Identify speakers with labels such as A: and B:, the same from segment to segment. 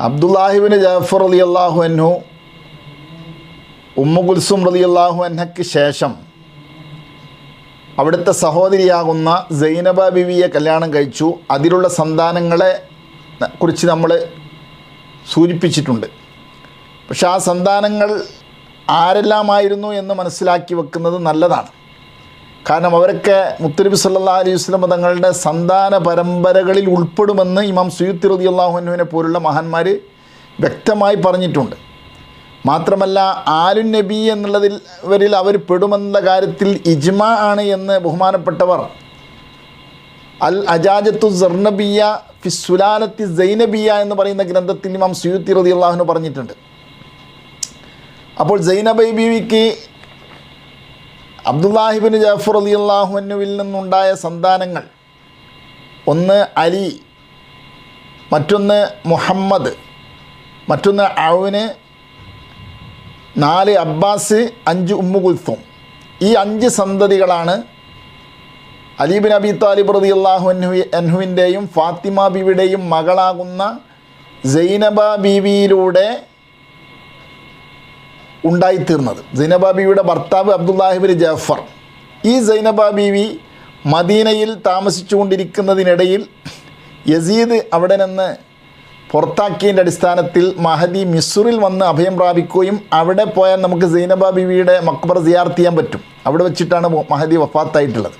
A: അബ്ദുല്ലാഹിബ്നു ജഅഫർ റളിയല്ലാഹു അൻഹു ഉമ്മു കുൽസും റളിയല്ലാഹു അൻഹയ്ക്ക് ശേഷം അവിടുത്തെ സഹോദരിയാകുന്ന സൈനബ ബിവിയെ കല്യാണം കഴിച്ചു. അതിലുള്ള സന്താനങ്ങളെ കുറിച്ച് നമ്മൾ സൂചിപ്പിച്ചിട്ടുണ്ട്. പക്ഷെ ആ സന്താനങ്ങൾ ആരെല്ലാമായിരുന്നു എന്ന് മനസ്സിലാക്കി വെക്കുന്നത് നല്ലതാണ്. കാരണം അവരൊക്കെ മുത്തുനബി സല്ലല്ലാഹു അലൈഹി വസല്ലം തങ്ങളുടെ സന്താന പരമ്പരകളിൽ ഉൾപ്പെടുമെന്ന് ഇമാം സുയൂത്തി റളിയല്ലാഹു അൻഹുവിനെ പോലുള്ള മഹാന്മാർ വ്യക്തമായി പറഞ്ഞിട്ടുണ്ട്. മാത്രമല്ല ആലുൻ നബി എന്നുള്ളതിൽ അവർ പെടുമെന്ന കാര്യത്തിൽ ഇജ്മാ ആണ് എന്ന് ബഹുമാനപ്പെട്ടവർ അൽ അജാജത്തു സർനബിയ ഫി സുലാലത്തി സൈനബിയ എന്ന് പറയുന്ന ഗ്രന്ഥത്തിൽ ഇമാം സുയൂത്തി റളിയല്ലാഹു അൻഹു പറഞ്ഞിട്ടുണ്ട്. അപ്പോൾ സൈനബ ബീവിക്ക് അബ്ദുല്ലാഹിബ്നു ജഅഫർ റളിയല്ലാഹു അൻഹുവിൽ നിന്നുണ്ടായ സന്താനങ്ങൾ, ഒന്ന് അലി, മറ്റൊന്ന് മുഹമ്മദ്, മറ്റൊന്ന് ഔന്, 4 അബ്ബാസ്, 5 ഉമ്മു കുൽസും. ഈ 5 സന്തതികളാണ് അലി ബിൻ അബി താലിബ് റളിയല്ലാഹു അൻഹുവിൻ്റെയും ഫാത്തിമ ബീവിയുടെയും മകളാകുന്ന സൈനബ ബീവിയിലൂടെ ഉണ്ടായിത്തീർന്നത്. സൈനബ ബീവിയുടെ ഭർത്താവ് അബ്ദുല്ലാഹിബ്നു ജഅഫർ. ഈ സൈനബ ബീവി മദീനയിൽ താമസിച്ചുകൊണ്ടിരിക്കുന്നതിനിടയിൽ യസീദ് അവിടെ നിന്ന് പുറത്താക്കിയതിൻ്റെ അടിസ്ഥാനത്തിൽ മഹദി മിസ്റിൽ വന്ന് അഭയം പ്രാപിക്കുകയും അവിടെ പോയാൽ നമുക്ക് സൈനബ ബീവിയുടെ മക്ബറ സിയാറത്ത് ചെയ്യാൻ പറ്റും. അവിടെ വെച്ചിട്ടാണ് മഹദി വഫാത്തായിട്ടുള്ളത്.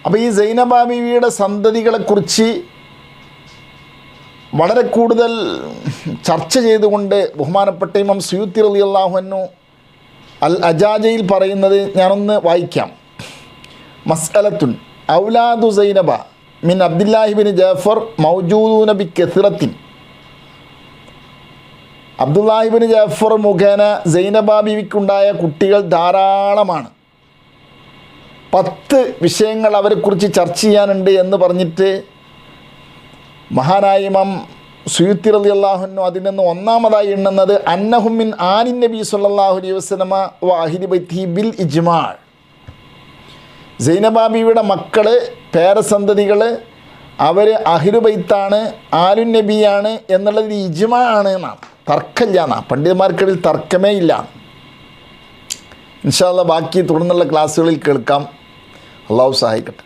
A: അപ്പോൾ ഈ സൈനബ ബീവിയുടെ സന്തതികളെക്കുറിച്ച് വളരെ കൂടുതൽ ചർച്ച ചെയ്തുകൊണ്ട് ബഹുമാനപ്പെട്ട ഇമാം സുയൂത്തി റളിയല്ലാഹു അൻഹു അൽ അജാജയിൽ പറയുന്നത് ഞാനൊന്ന് വായിക്കാം. മസ്അലത്തുൻ ഔലാദു സൈനബ മിൻ അബ്ദുല്ലാഹിബ്നു ജഅഫർ മൗജൂദൂന ബി കസറത്തിൻ. അബ്ദുല്ലാഹിബ്നു ജഅഫർ മുഖേന സൈനബ ബീവിക്കുണ്ടായ കുട്ടികൾ ധാരാളമാണ്. 10 വിഷയങ്ങൾ അവരെക്കുറിച്ച് ചർച്ച ചെയ്യാനുണ്ട് എന്ന് പറഞ്ഞിട്ട് മഹാനായ ഇമാം സുയൂത്തി റളിയല്ലാഹു അൻഹു അതിൽ നിന്ന് ഒന്നാമതായി എണ്ണുന്നത് അന്നഹും മിൻ ആലിൻ നബി സല്ലല്ലാഹു അലൈഹി വസല്ലമ വ അഹ്ലി ബൈത്തിഹി ബിൽ ഇജ്മാ. സൈനബ ബീവിയുടെ മക്കൾ, പേരസന്തതികൾ, അവർ അഹ്ലു ബൈത്താണ്, ആലുൻ നബിയാണ് എന്നുള്ളത് ഇജ്മാ ആണ് എന്നാണ്, തർക്കമില്ല എന്നാണ്. പണ്ഡിതന്മാർക്കിടയിൽ തർക്കമേ ഇല്ല. ഇൻഷാ അല്ലാഹ് ബാക്കി തുടർന്നുള്ള ക്ലാസ്സുകളിൽ കേൾക്കാം. അള്ളാഹു സഹായിക്കട്ടെ.